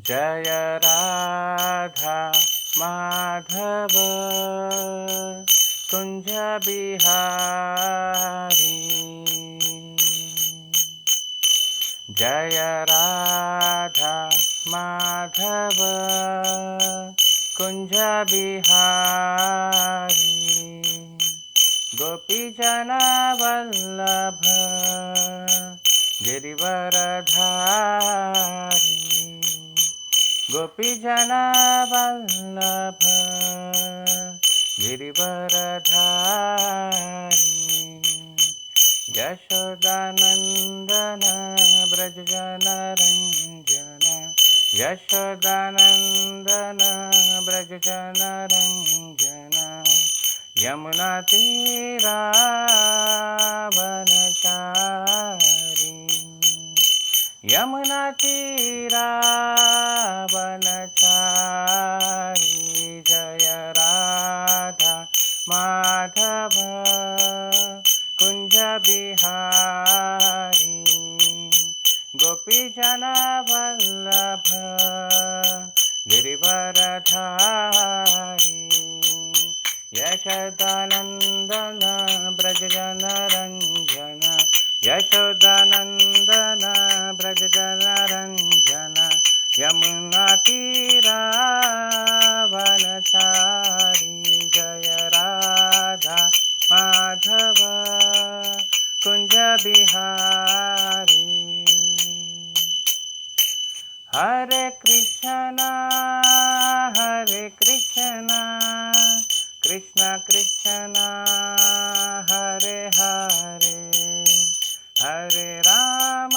जय राधा माधव कुंज बिहारी। जय राधा माधव कुंज बिहारी। गोपीजन वल्लभ गिरिवरधारी। गोपीजन वल्लभ गिरिवरधारी। यशोदानंदन ब्रजजनरंजन। यशोदानंदन ब्रजजनरंजन। यमुनातीरावनचारी। यमुनातीरावनचारी। जय राधा माधव कुंज बिहारी। गोपीजन वल्लभ गिरिवरधारी। यशोदानंदन ब्रजजनरंजन। यशोदानंदन ब्रजजनरंजन। यमुनातीरावनचारी। जय राधा माधव कुंज बिहारी। हरे कृष्णा कृष्ण कृष्ण हरे हरे। हरे राम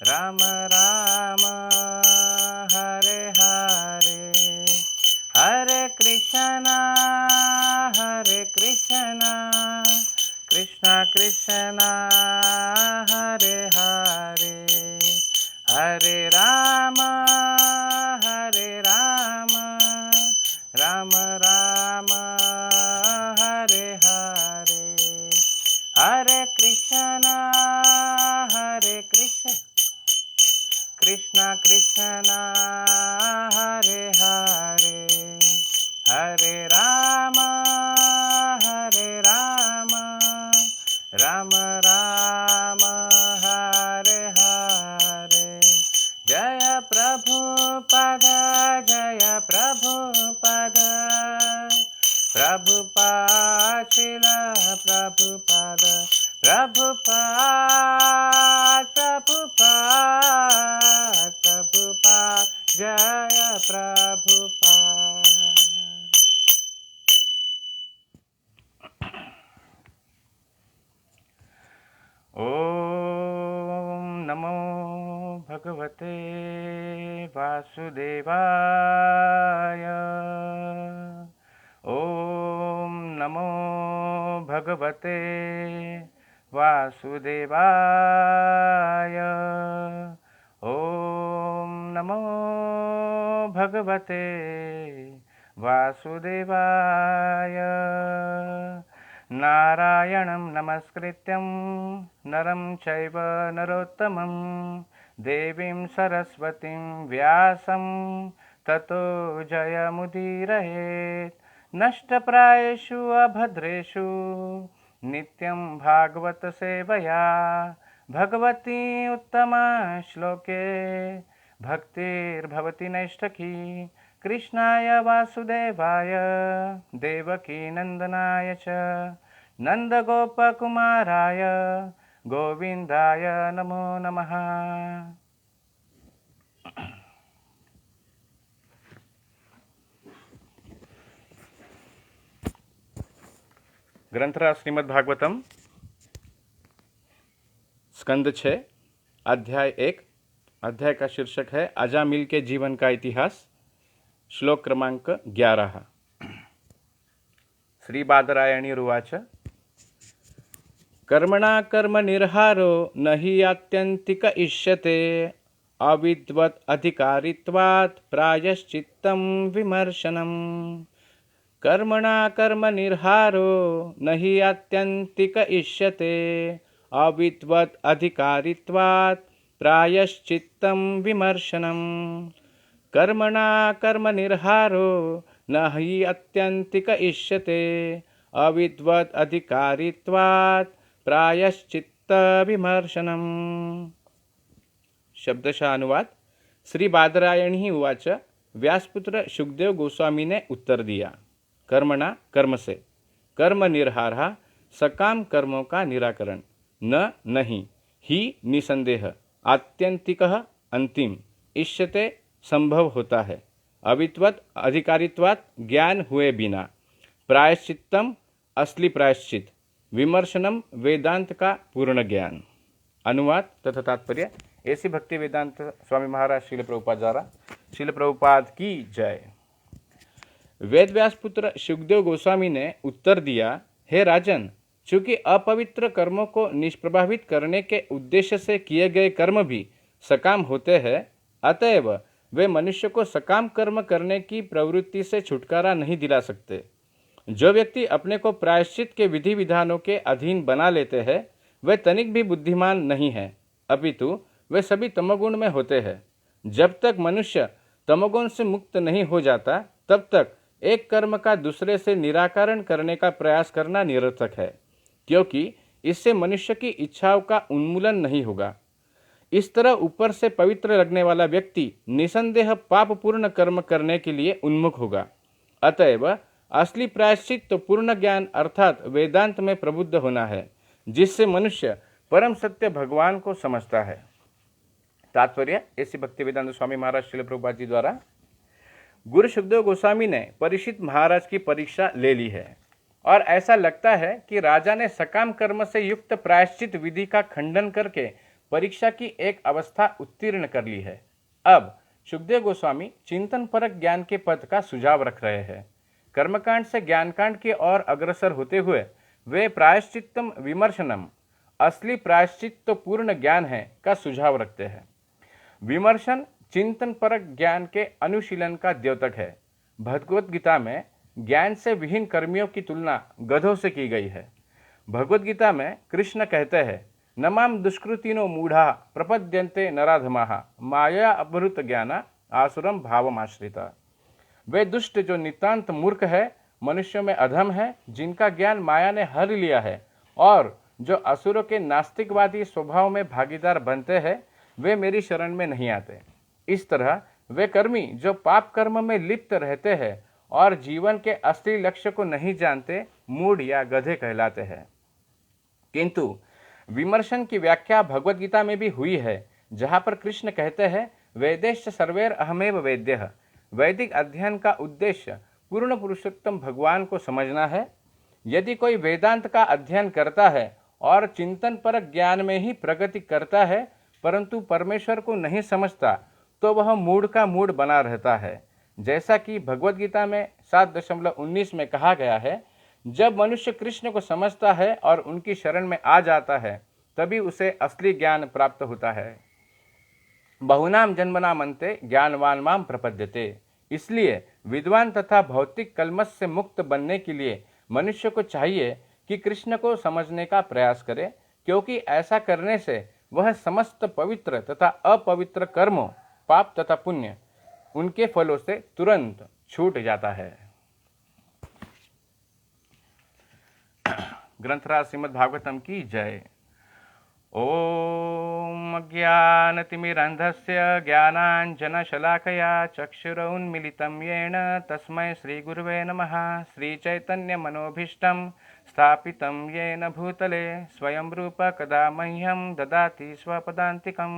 राम राम हरे हरे। हरे कृष्ण कृष्ण कृष्ण हरे हरे। हरे राम राम राम हरे हरे। हरे कृष्ण कृष्ण कृष्ण हरे हरे। हरे राम राम राम हरे हरे। जय प्रभुपद जय प्रभुपद। प्रभुपाद श्रील प्रभुपाद। प्रभुपाद जय प्रभुपाद। ओम नमो भगवते वासुदेवाय। ओम नमो भगवते वासुदेवाय। ओम नमो भगवते वासुदेवाय। नारायणं नमस्कृत्यं नरं चैव नरोत्तमं देवीं सरस्वतीं व्यासं ततो जयमुदीरयेत्। नष्टप्रायेषु अभद्रेषु नित्यं भागवत सेवया भगवती उत्तमा श्लोके भक्तिर्भवति नैष्ठकी। कृष्णाय वासुदेवाय देवकी नंदनाय च नंदगोपकुमाराय गोविंदाय नमो नमः। ग्रंथराज श्रीमद् भागवतम स्कंद 6 अध्याय 1। अध्याय का शीर्षक है अजामिल के जीवन का इतिहास। श्लोक क्रमांक 11। श्री बादरायणी रुवाच। कर्मणा कर्म निर्हारो न हि आत्यंतिक इष्यते अविद्वत् अधिकारित्वात् प्रायश्चित्तं विमर्शनम्। कर्मणा कर्म निर्हारो न हि आत्यंतिक इष्यते अविद्वत् अधिकारित्वात् प्रायश्चित्तं विमर्शनम् कर्मणा कर्मनिर्हारो न हि अत्यन्तिक इष्यते अविद्वत् अधिकारित्वात् प्रायश्चित्त विमर्शनम्। शब्दशः अनुवाद। श्री बादरायणी उवाच। व्यासपुत्र शुकदेव गोस्वामी ने उत्तर दिया, कर्मणा कर्म से, कर्म निर्हारः सकाम कर्मों का निराकरण, न नहीं, ही निसंदेह, आत्यंतिकः अंतिम, इष्यते संभव होता है, अविद्वत् अधिकारित्वात् ज्ञान हुए बिना, प्रायश्चित्तम असली प्रायश्चित, विमर्शनम वेदांत का पूर्ण ज्ञान। अनुवाद तथा तात्पर्य। ऐसी भक्ति वेदांत स्वामी महाराज श्रील प्रभुपाद द्वारा। श्रील प्रभुपाद की जय। वेद व्यास पुत्र शुकदेव गोस्वामी ने उत्तर दिया, हे राजन, चूंकि अपवित्र कर्मों को निष्प्रभावित करने के उद्देश्य से किए गए कर्म भी सकाम होते हैं, अतएव वे मनुष्य को सकाम कर्म करने की प्रवृत्ति से छुटकारा नहीं दिला सकते। जो व्यक्ति अपने को प्रायश्चित के विधि विधानों के अधीन बना लेते हैं, वे तनिक भी बुद्धिमान नहीं है, अपितु वे सभी तमोगुण में होते हैं। जब तक मनुष्य तमोगुण से मुक्त नहीं हो जाता, तब तक एक कर्म का दूसरे से निराकरण करने का प्रयास करना निरर्थक है, क्योंकि इससे मनुष्य की इच्छाओं का उन्मूलन नहीं होगा। इस तरह ऊपर से पवित्र लगने वाला व्यक्ति निसंदेह पापपूर्ण कर्म करने के लिए उन्मुख होगा। अतएव असली प्रायश्चित तो पूर्ण ज्ञान अर्थात वेदांत में प्रबुद्ध होना है, जिससे मनुष्य परम सत्य भगवान को समझता है। तात्पर्य। ऐसी भक्ति वेदांत स्वामी महाराज श्रील प्रभुपाद जी द्वारा। गुरु शुकदेव गोस्वामी ने परीक्षित महाराज की परीक्षा ले ली है और ऐसा लगता है कि राजा ने सकाम कर्म से युक्त प्रायश्चित विधि का खंडन करके परीक्षा की एक अवस्था उत्तीर्ण कर ली है। अब शुकदेव गोस्वामी चिंतन परक ज्ञान के पद का सुझाव रख रहे हैं। कर्मकांड से ज्ञानकांड की ओर अग्रसर होते हुए वे प्रायश्चित्तम विमर्शनम, असली प्रायश्चित तो पूर्ण ज्ञान है, का सुझाव रखते हैं। विमर्शन चिंतन परक ज्ञान के अनुशीलन का द्योतक है। भगवत गीता में ज्ञान से विहीन कर्मियों की तुलना गधों से की गई है। भगवत गीता में कृष्ण कहते हैं, नमाम दुष्कृतिनो मूढ़ा प्रपद्यन्ते नराधमाः माया अपहृत ज्ञाना आसुरम भावमाश्रिता। वे दुष्ट जो नितांत मूर्ख है, मनुष्यों में अधम है, जिनका ज्ञान माया ने हर लिया है, और जो असुरों के नास्तिकवादी स्वभाव में भागीदार बनते हैं, वे मेरी शरण में नहीं आते। इस तरह वे कर्मी जो पाप कर्म में लिप्त रहते हैं और जीवन के असली लक्ष्य को नहीं जानते, मूढ़ या गधे कहलाते हैं। किंतु विमर्शन की व्याख्या भगवत गीता में भी हुई है, जहाँ पर कृष्ण कहते हैं, वेदेश्च सर्वैर अहमेव वेद्यः। वैदिक अध्ययन का उद्देश्य पूर्ण पुरुषोत्तम भगवान को समझना है। यदि कोई वेदांत का अध्ययन करता है और चिंतन परक ज्ञान में ही प्रगति करता है, परंतु परमेश्वर को नहीं समझता, तो वह मूढ़ का मूढ़ बना रहता है। जैसा कि भगवत गीता में 7.19 में कहा गया है, जब मनुष्य कृष्ण को समझता है और उनकी शरण में आ जाता है, तभी उसे असली ज्ञान प्राप्त होता है। बहुनाम जन्मनाम अन्ते ज्ञानवान माम प्रपद्यते। इसलिए विद्वान तथा भौतिक कलमश से मुक्त बनने के लिए मनुष्य को चाहिए कि कृष्ण को समझने का प्रयास करे, क्योंकि ऐसा करने से वह समस्त पवित्र तथा अपवित्र कर्मों, पाप तथा पुण्य, उनके फलों से तुरंत छूट जाता है। ग्रंथराज श्रीमद् भागवतम की जय। ओम अज्ञानतिमिरन्धस्य ज्ञानाञ्जनशलाकया चक्षुरुन्मीलितं येन तस्मै श्रीगुरुवे नमः। श्रीचैतन्यमनोभीष्टं स्थापितं येन भूतले स्वयं रूप कदा मह्यं ददाति स्वपदान्तिकं।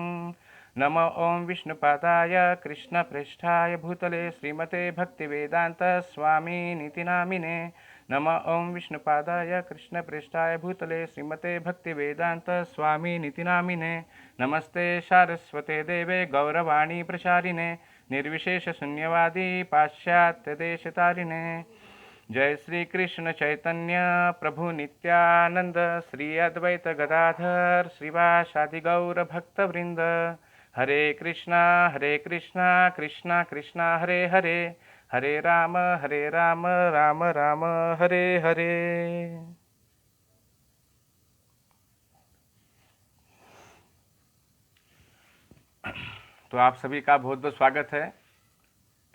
नमो ओं विष्णुपादाय कृष्णप्रेष्ठाय भूतले श्रीमते भक्तिवेदांत स्वामिनीति नामिने। नमो ओं विष्णुपादाय कृष्णप्रेष्ठाय भूतले श्रीमते भक्तिवेदांत स्वामिनीति नामिने। नमस्ते सारस्वते देवे गौरवाणी प्रचारिणे निर्विशेष शून्यवादी पाश्चात्य देशतारिणे। जय श्री कृष्ण चैतन्य प्रभु नित्यानंद श्री अद्वैत गदाधर श्रीवासादि गौर भक्तवृंद। हरे कृष्णा कृष्णा कृष्णा हरे हरे, हरे राम राम राम हरे हरे। तो आप सभी का बहुत बहुत स्वागत है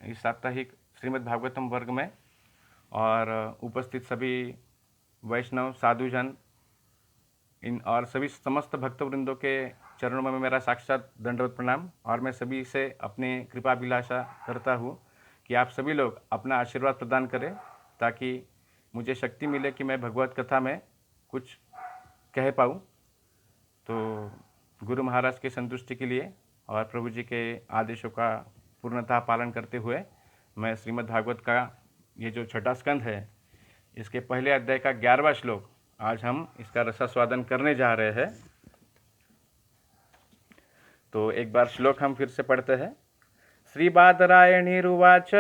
इस साप्ताहिक श्रीमद् भागवतम वर्ग में। और उपस्थित सभी वैष्णव साधुजन इन और सभी समस्त भक्तवृंदों के चरणों में मेरा साक्षात दंडवत प्रणाम। और मैं सभी से अपनी कृपाभिलाषा करता हूँ कि आप सभी लोग अपना आशीर्वाद प्रदान करें ताकि मुझे शक्ति मिले कि मैं भगवत कथा में कुछ कह पाऊँ। तो गुरु महाराज की संतुष्टि के लिए और प्रभु जी के आदेशों का पूर्णतः पालन करते हुए मैं श्रीमद् भागवत का ये जो छठा स्कंध है इसके पहले अध्याय का 11वां श्लोक आज हम इसका रसास्वादन करने जा रहे हैं। तो एक बार श्लोक हम फिर से पढ़ते हैं। श्री बादरायणीरुवाच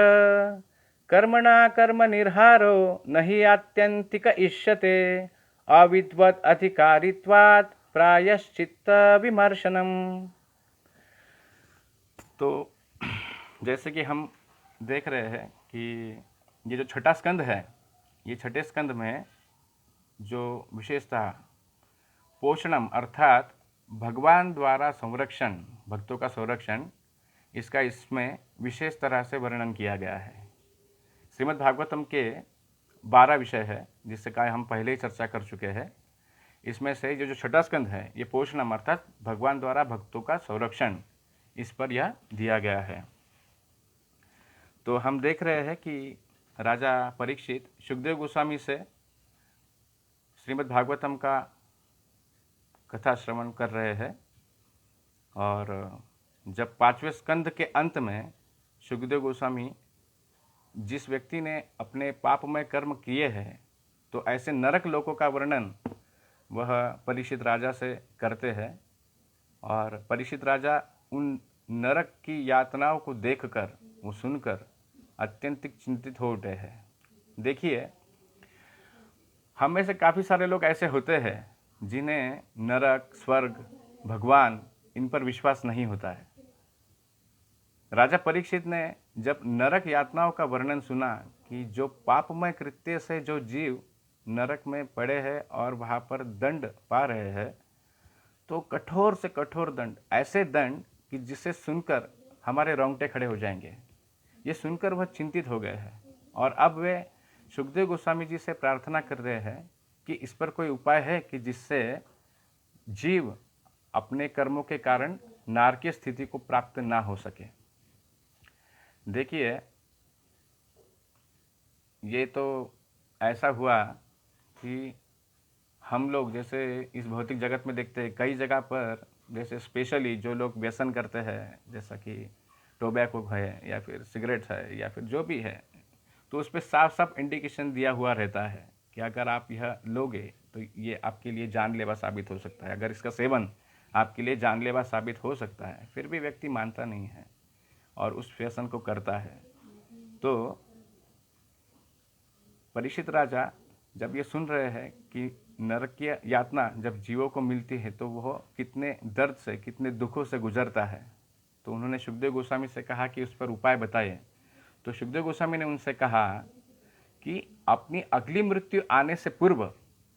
कर्मणा कर्म निर्हारो नहि आत्यंतिक इष्यते अविद्वत् अधिकारित्वात् प्रायश्चित्त विमर्शनम। तो जैसे कि हम देख रहे हैं कि ये जो छठा स्कंद है, ये छठे स्कंद में जो विशेषता पोषणम अर्थात भगवान द्वारा संरक्षण, भक्तों का संरक्षण, इसका इसमें विशेष तरह से वर्णन किया गया है। श्रीमद् भागवतम के 12 विषय है जिससे का हम पहले ही चर्चा कर चुके हैं। इसमें से जो छठा स्कंद है ये पोषणम अर्थात भगवान द्वारा भक्तों का संरक्षण, इस पर यह दिया गया है। तो हम देख रहे हैं कि राजा परीक्षित सुखदेव गोस्वामी से श्रीमद् भागवतम का कथा श्रवण कर रहे हैं। और जब 5वें स्कंद के अंत में सुखदेव गोस्वामी जिस व्यक्ति ने अपने पापमय कर्म किए हैं तो ऐसे नरक लोकों का वर्णन वह परीक्षित राजा से करते हैं। और परीक्षित राजा उन नरक की यातनाओं को देखकर, वो सुनकर अत्यंतिक चिंतित हो उठे हैं। देखिए, हम में से काफ़ी सारे लोग ऐसे होते हैं जिन्हें नरक, स्वर्ग, भगवान इन पर विश्वास नहीं होता है। राजा परीक्षित ने जब नरक यातनाओं का वर्णन सुना कि जो पापमय कृत्य से जो जीव नरक में पड़े हैं और वहाँ पर दंड पा रहे हैं, तो कठोर से कठोर दंड, ऐसे दंड कि जिसे सुनकर हमारे रोंगटे खड़े हो जाएंगे, ये सुनकर वह चिंतित हो गए हैं। और अब वे सुखदेव गोस्वामी जी से प्रार्थना कर रहे हैं कि इस पर कोई उपाय है कि जिससे जीव अपने कर्मों के कारण नारकीय स्थिति को प्राप्त ना हो सके। देखिए, ये तो ऐसा हुआ कि हम लोग जैसे इस भौतिक जगत में देखते हैं कई जगह पर, जैसे स्पेशली जो लोग व्यसन करते हैं, जैसा कि टोबैको है या फिर सिगरेट है या फिर जो भी है, तो उस पर साफ साफ इंडिकेशन दिया हुआ रहता है कि अगर आप यह लोगे तो ये आपके लिए जानलेवा साबित हो सकता है, अगर इसका सेवन आपके लिए जानलेवा साबित हो सकता है। फिर भी व्यक्ति मानता नहीं है और उस व्यसन को करता है। तो परीक्षित राजा जब ये सुन रहे हैं कि नरकीय यातना जब जीवों को मिलती है तो वह कितने दर्द से, कितने दुखों से गुजरता है, तो उन्होंने सुखदेव गोस्वामी से कहा कि उस पर उपाय बताइए। तो सुखदेव गोस्वामी ने उनसे कहा कि अपनी अगली मृत्यु आने से पूर्व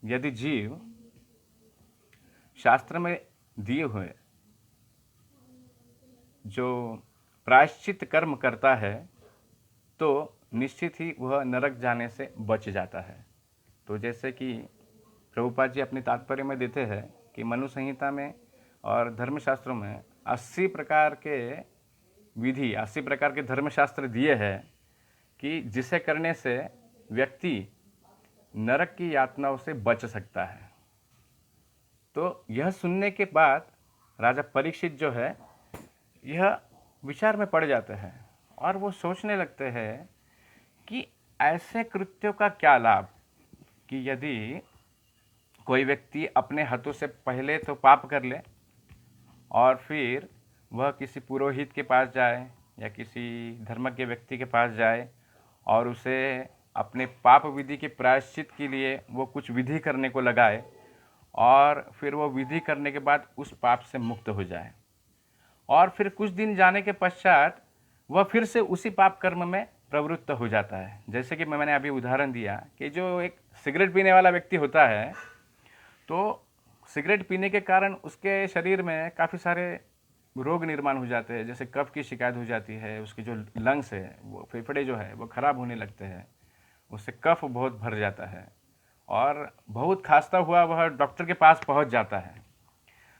यदि जीव शास्त्र में दिए हुए जो प्रायश्चित कर्म करता है तो निश्चित ही वह नरक जाने से बच जाता है। तो जैसे कि प्रभुपाद जी अपने तात्पर्य में देते हैं कि मनु संहिता में और धर्मशास्त्रों में 80 प्रकार के विधि, 80 प्रकार के धर्मशास्त्र दिए हैं कि जिसे करने से व्यक्ति नरक की यातनाओं से बच सकता है। तो यह सुनने के बाद राजा परीक्षित जो है यह विचार में पड़ जाते हैं और वो सोचने लगते हैं कि ऐसे कृत्यों का क्या लाभ कि यदि कोई व्यक्ति अपने हाथों से पहले तो पाप कर ले और फिर वह किसी पुरोहित के पास जाए या किसी धर्मज्ञ व्यक्ति के पास जाए और उसे अपने पाप विधि के प्रायश्चित के लिए वो कुछ विधि करने को लगाए और फिर वो विधि करने के बाद उस पाप से मुक्त हो जाए और फिर कुछ दिन जाने के पश्चात वह फिर से उसी पाप कर्म में प्रवृत्त हो जाता है। जैसे कि मैंने अभी उदाहरण दिया कि जो एक सिगरेट पीने वाला व्यक्ति होता है तो सिगरेट पीने के कारण उसके शरीर में काफ़ी सारे रोग निर्माण हो जाते हैं, जैसे कफ की शिकायत हो जाती है, उसके जो लंग्स है वो फेफड़े जो है वो खराब होने लगते हैं, उससे कफ बहुत भर जाता है और बहुत खांसता हुआ वह डॉक्टर के पास पहुंच जाता है।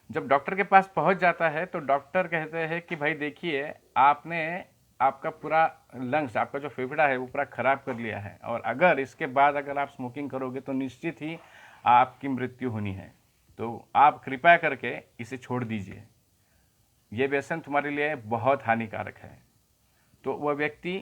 जब डॉक्टर के पास पहुंच जाता है तो डॉक्टर कहते हैं कि भाई देखिए, आपने आपका पूरा लंग्स, आपका जो फेफड़ा है वो पूरा खराब कर लिया है और अगर इसके बाद अगर आप स्मोकिंग करोगे तो निश्चित ही आपकी मृत्यु होनी है, तो आप कृपया करके इसे छोड़ दीजिए, ये व्यसन तुम्हारे लिए बहुत हानिकारक है। तो वह व्यक्ति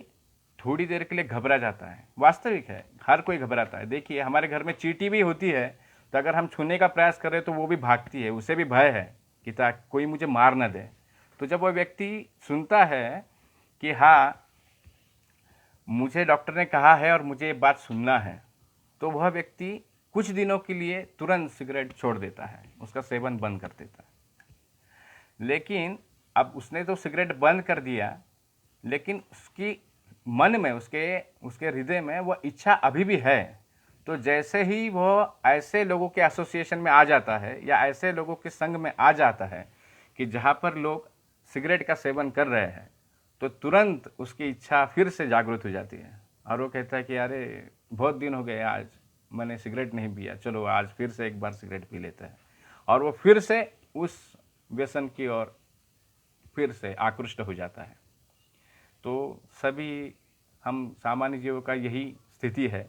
थोड़ी देर के लिए घबरा जाता है। वास्तविक है, हर कोई घबराता है। देखिए, हमारे घर में चींटी भी होती है, तो अगर हम छूने का प्रयास करें तो वो भी भागती है, उसे भी भय है कि ताकि कोई मुझे मार न दे। तो जब वह व्यक्ति सुनता है कि हाँ, मुझे डॉक्टर ने कहा है और मुझे ये बात सुनना है, तो वह व्यक्ति कुछ दिनों के लिए तुरंत सिगरेट छोड़ देता है, उसका सेवन बंद कर देता है। लेकिन अब उसने तो सिगरेट बंद कर दिया, लेकिन उसकी मन में, उसके हृदय में वह इच्छा अभी भी है। तो जैसे ही वह ऐसे लोगों के एसोसिएशन में आ जाता है या ऐसे लोगों के संग में आ जाता है कि जहाँ पर लोग सिगरेट का सेवन कर रहे हैं, तो तुरंत उसकी इच्छा फिर से जागृत हो जाती है और वो कहता है कि अरे बहुत दिन हो गए, आज मैंने सिगरेट नहीं पिया, चलो आज फिर से एक बार सिगरेट पी लेते हैं। और वो फिर से उस व्यसन की ओर फिर से आकृष्ट हो जाता है। तो सभी हम सामान्य जीवों का यही स्थिति है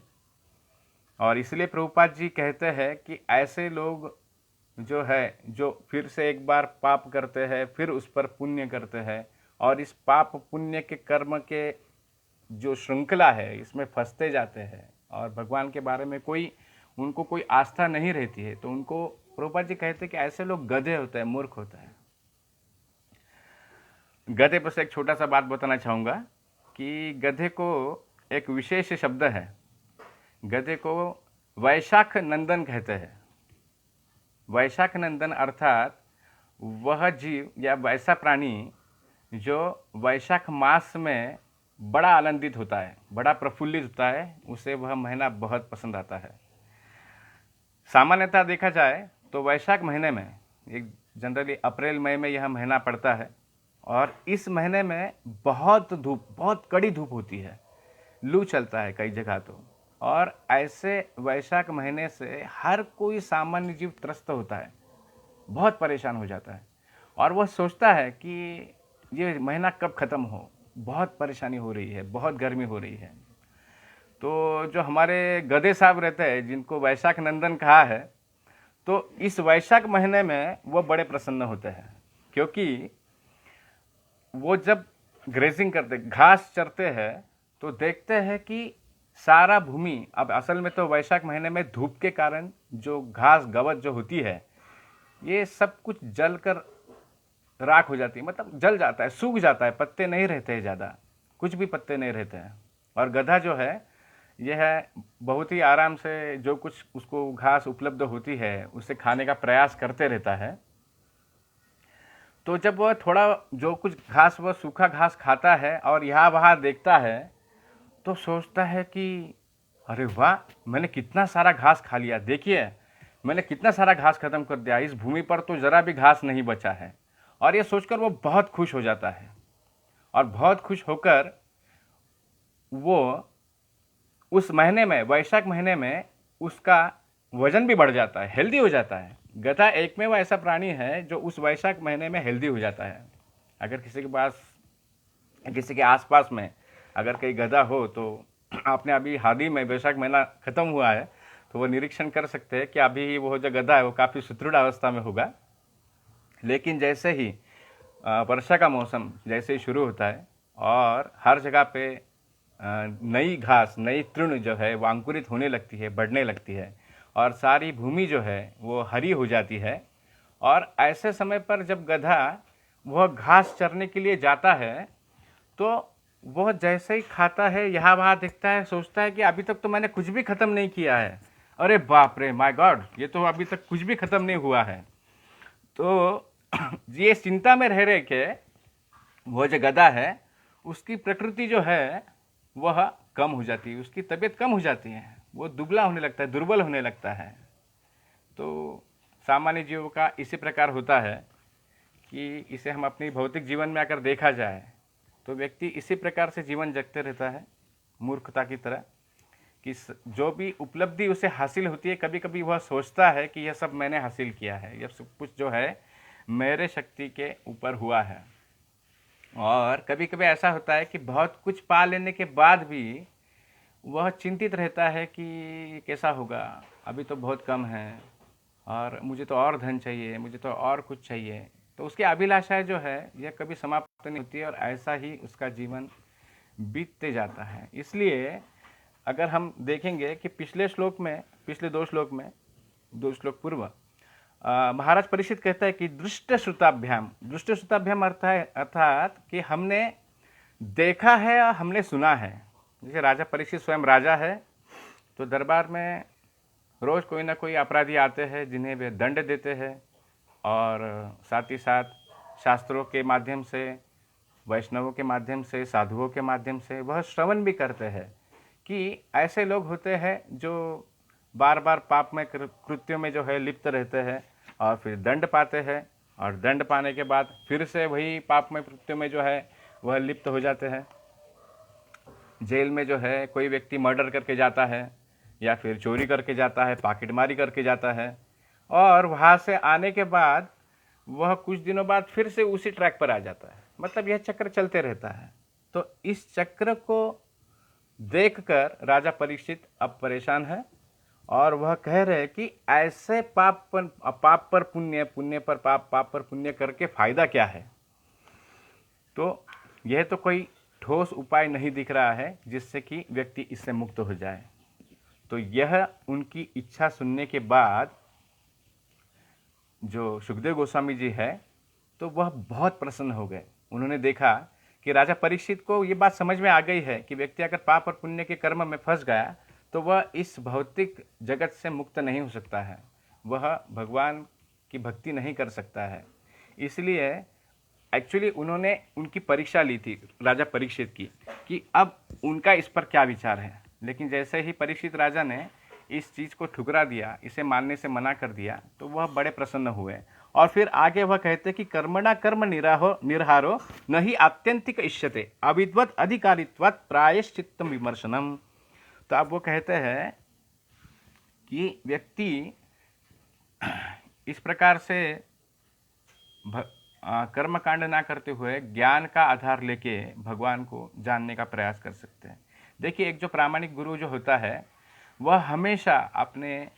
और इसलिए प्रभुपाद जी कहते हैं कि ऐसे लोग जो है, जो फिर से एक बार पाप करते हैं, फिर उस पर पुण्य करते हैं और इस पाप पुण्य के कर्म के जो श्रृंखला है इसमें फंसते जाते हैं और भगवान के बारे में उनको कोई आस्था नहीं रहती है, तो उनको प्रभुपाद जी कहते हैं कि ऐसे लोग गधे होते हैं, मूर्ख होते हैं। गधे पर से एक छोटा सा बात बताना चाहूँगा कि गधे को एक विशेष शब्द है, गधे को वैशाख नंदन कहते हैं। वैशाख नंदन अर्थात वह जीव या वैसा प्राणी जो वैशाख मास में बड़ा आनंदित होता है, बड़ा प्रफुल्लित होता है, उसे वह महीना बहुत पसंद आता है। सामान्यतः देखा जाए तो वैशाख महीने में, एक जनरली अप्रैल मई में यह महीना पड़ता है और इस महीने में बहुत धूप, बहुत कड़ी धूप होती है, लू चलता है कई जगह तो, और ऐसे वैशाख महीने से हर कोई सामान्य जीव त्रस्त होता है, बहुत परेशान हो जाता है और वह सोचता है कि ये महीना कब ख़त्म हो, बहुत परेशानी हो रही है, बहुत गर्मी हो रही है। तो जो हमारे गधे साहब रहते हैं, जिनको वैशाख नंदन कहा है, तो इस वैशाख महीने में वो बड़े प्रसन्न होते हैं, क्योंकि वो जब ग्रेजिंग करते, घास चरते हैं, तो देखते हैं कि सारा भूमि, अब असल में तो वैशाख महीने में धूप के कारण जो घास गवत जो होती है, ये सब कुछ जल कर राख हो जाती है, मतलब जल जाता है, सूख जाता है, पत्ते नहीं रहते हैं, ज़्यादा कुछ भी पत्ते नहीं रहते हैं। और गधा जो है, यह है बहुत ही आराम से जो कुछ उसको घास उपलब्ध होती है उसे खाने का प्रयास करते रहता है। तो जब वह थोड़ा जो कुछ घास, वह सूखा घास खाता है और यहाँ वहाँ देखता है, तो सोचता है कि अरे वाह, मैंने कितना सारा घास खा लिया, देखिए मैंने कितना सारा घास खत्म कर दिया, इस भूमि पर तो ज़रा भी घास नहीं बचा है। और ये सोचकर वो बहुत खुश हो जाता है और बहुत खुश होकर वो उस महीने में, वैशाख महीने में, उसका वजन भी बढ़ जाता है, हेल्दी हो जाता है। गधा एकमेव ऐसा प्राणी है जो उस वैशाख महीने में हेल्दी हो जाता है। अगर किसी के पास, किसी के आसपास में अगर कहीं गधा हो, तो आपने अभी हाल ही में वैशाख महीना ख़त्म हुआ है, तो वो निरीक्षण कर सकते हैं कि अभी वो जो गधा है वो काफ़ी सुदृढ़ अवस्था में होगा। लेकिन जैसे ही वर्षा का मौसम जैसे ही शुरू होता है और हर जगह पे नई घास, नई तृण जो है वो अंकुरित होने लगती है, बढ़ने लगती है और सारी भूमि जो है वो हरी हो जाती है, और ऐसे समय पर जब गधा वह घास चरने के लिए जाता है, तो वह जैसे ही खाता है, यहाँ वहाँ देखता है, सोचता है कि अभी तक तो मैंने कुछ भी ख़त्म नहीं किया है, अरे बाप रे, माय गॉड, ये तो अभी तक कुछ भी ख़त्म नहीं हुआ है। तो ये चिंता में रह रहे के वो जो गधा है, उसकी प्रकृति जो है वह कम हो जाती है, उसकी तबीयत कम हो जाती है, वो दुबला होने लगता है, दुर्बल होने लगता है। तो सामान्य जीवों का इसी प्रकार होता है कि इसे हम अपनी भौतिक जीवन में अगर देखा जाए तो व्यक्ति इसी प्रकार से जीवन जगते रहता है, मूर्खता की तरह, कि जो भी उपलब्धि उसे हासिल होती है कभी कभी वह सोचता है कि यह सब मैंने हासिल किया है, यह सब कुछ जो है मेरे शक्ति के ऊपर हुआ है। और कभी कभी ऐसा होता है कि बहुत कुछ पा लेने के बाद भी वह चिंतित रहता है कि कैसा होगा, अभी तो बहुत कम है और मुझे तो और धन चाहिए, मुझे तो और कुछ चाहिए। तो उसकी अभिलाषाएं जो है यह कभी समाप्त नहीं होती है और ऐसा ही उसका जीवन बीतते जाता है। इसलिए अगर हम देखेंगे कि पिछले दो श्लोक पूर्व महाराज परीक्षित कहता है कि दृष्ट श्रुताभ्याम अर्थात कि हमने देखा है या हमने सुना है। जैसे राजा परीक्षित स्वयं राजा है, तो दरबार में रोज कोई ना कोई अपराधी आते हैं जिन्हें वे दंड देते हैं, और साथ ही साथ शास्त्रों के माध्यम से, वैष्णवों के माध्यम से, साधुओं के माध्यम से वह श्रवण भी करते हैं कि ऐसे लोग होते हैं जो बार बार पाप में कृत्यों में जो है लिप्त रहते हैं और फिर दंड पाते हैं, और दंड पाने के बाद फिर से वही पाप में कृत्यों में जो है वह लिप्त हो जाते हैं। जेल में जो है कोई व्यक्ति मर्डर करके जाता है या फिर चोरी करके जाता है, पॉकेटमारी करके जाता है, और वहाँ से आने के बाद वह कुछ दिनों बाद फिर से उसी ट्रैक पर आ जाता है। मतलब यह चक्र चलते रहता है। तो इस चक्र को देखकर राजा परीक्षित अब परेशान है और वह कह रहे कि ऐसे पाप पर पुण्य, पुण्य पर पाप, पाप पर पुण्य करके फायदा क्या है। तो यह तो कोई ठोस उपाय नहीं दिख रहा है जिससे कि व्यक्ति इससे मुक्त हो जाए। तो यह उनकी इच्छा सुनने के बाद जो सुखदेव गोस्वामी जी है तो वह बहुत प्रसन्न हो गए। उन्होंने देखा कि राजा परीक्षित को ये बात समझ में आ गई है कि व्यक्ति अगर पाप और पुण्य के कर्म में फंस गया तो वह इस भौतिक जगत से मुक्त नहीं हो सकता है, वह भगवान की भक्ति नहीं कर सकता है। इसलिए एक्चुअली उन्होंने उनकी परीक्षा ली थी राजा परीक्षित की कि अब उनका इस पर क्या विचार है। लेकिन जैसे ही परीक्षित राजा ने इस चीज़ को ठुकरा दिया, इसे मानने से मना कर दिया, तो वह बड़े प्रसन्न हुए। और फिर आगे वह कहते कि कर्मणा कर्म निर्हारो न ही आत्यंतिक इष्यते अविद्वत अधिकारित्वात् प्रायश्चित्तम विमर्शनम। तो अब वो कहते हैं कि व्यक्ति इस प्रकार से कर्मकांड ना करते हुए ज्ञान का आधार लेके भगवान को जानने का प्रयास कर सकते हैं। देखिए, एक जो प्रामाणिक गुरु जो होता है वह हमेशा अपने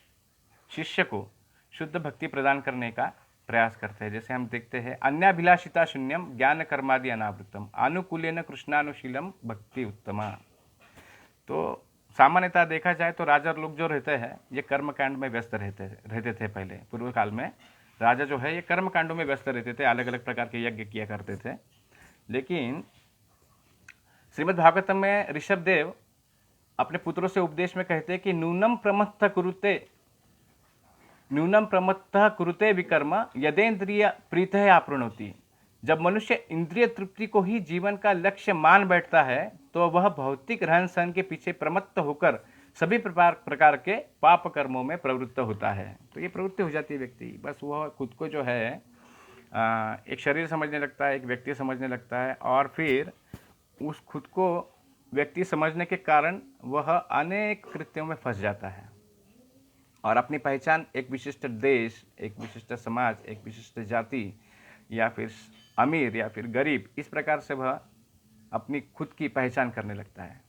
शिष्य को शुद्ध भक्ति प्रदान करने का प्रयास करते हैं। जैसे हम देखते हैं, अन्याभिलाषिता शून्यम ज्ञान कर्मादि अनावृतम अनुकूलेन कृष्णानुशीलम भक्ति उत्तमा। तो सामान्यतः देखा जाए तो राजा लोग जो रहते हैं ये कर्मकांड में व्यस्त रहते थे। पहले पूर्व काल में राजा जो है ये कर्म कांडों में व्यस्त रहते थे, अलग अलग प्रकार के यज्ञ किया करते थे। लेकिन श्रीमद् भागवतम में ऋषभ देव अपने पुत्रों से उपदेश में कहते हैं कि नूनम प्रमत्तः कुरुते विकर्म यदेन्द्रिय प्रीतः आपृणोति। जब मनुष्य इंद्रिय तृप्ति को ही जीवन का लक्ष्य मान बैठता है तो वह भौतिक रहन सहन के पीछे प्रमत्त होकर सभी प्रकार के पाप कर्मों में प्रवृत्त होता है। तो ये प्रवृत्ति हो जाती है व्यक्ति, बस वह खुद को जो है एक शरीर समझने लगता है, एक व्यक्ति समझने लगता है, और फिर उस खुद को व्यक्ति समझने के कारण वह अनेक कृत्यों में फंस जाता है और अपनी पहचान एक विशिष्ट देश, एक विशिष्ट समाज, एक विशिष्ट जाति या फिर अमीर या फिर गरीब, इस प्रकार से वह अपनी खुद की पहचान करने लगता है।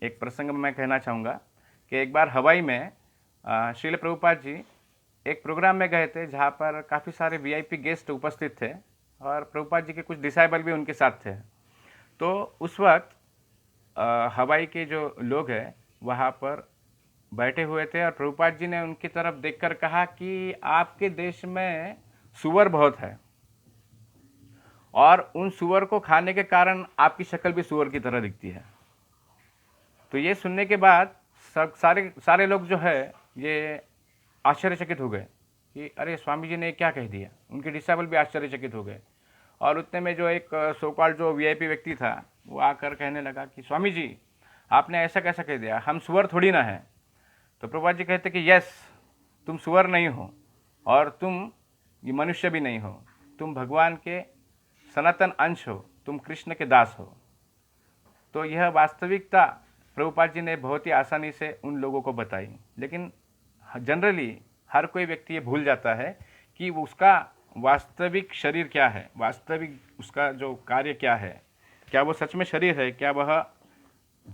एक प्रसंग में मैं कहना चाहूँगा कि एक बार हवाई में श्रील प्रभुपाद जी एक प्रोग्राम में गए थे जहाँ पर काफ़ी सारे वीआईपी गेस्ट उपस्थित थे और प्रभुपाद जी के कुछ डिसाइबल भी उनके साथ थे। तो उस वक्त हवाई के जो लोग हैं वहाँ पर बैठे हुए थे और प्रभुपाद जी ने उनकी तरफ देखकर कहा कि आपके देश में सुअर बहुत है और उन सुअर को खाने के कारण आपकी शक्ल भी सुअर की तरह दिखती है। तो ये सुनने के बाद सारे लोग जो है ये आश्चर्यचकित हो गए कि अरे स्वामी जी ने क्या कह दिया। उनके डिसाइबल भी आश्चर्यचकित हो गए और उतने में जो एक सोकॉल्ड जो वीआईपी व्यक्ति था वो आकर कहने लगा कि स्वामी जी आपने ऐसा कैसा कह दिया, हम सुअर थोड़ी ना हैं। तो प्रभुपाद जी कहते कि यस, तुम सुअर नहीं हो और तुम ये मनुष्य भी नहीं हो, तुम भगवान के सनातन अंश हो, तुम कृष्ण के दास हो। तो यह वास्तविकता प्रभुपाद जी ने बहुत ही आसानी से उन लोगों को बताई। लेकिन जनरली हर कोई व्यक्ति ये भूल जाता है कि वो उसका वास्तविक शरीर क्या है, वास्तविक उसका जो कार्य क्या है, क्या वो सच में शरीर है, क्या वह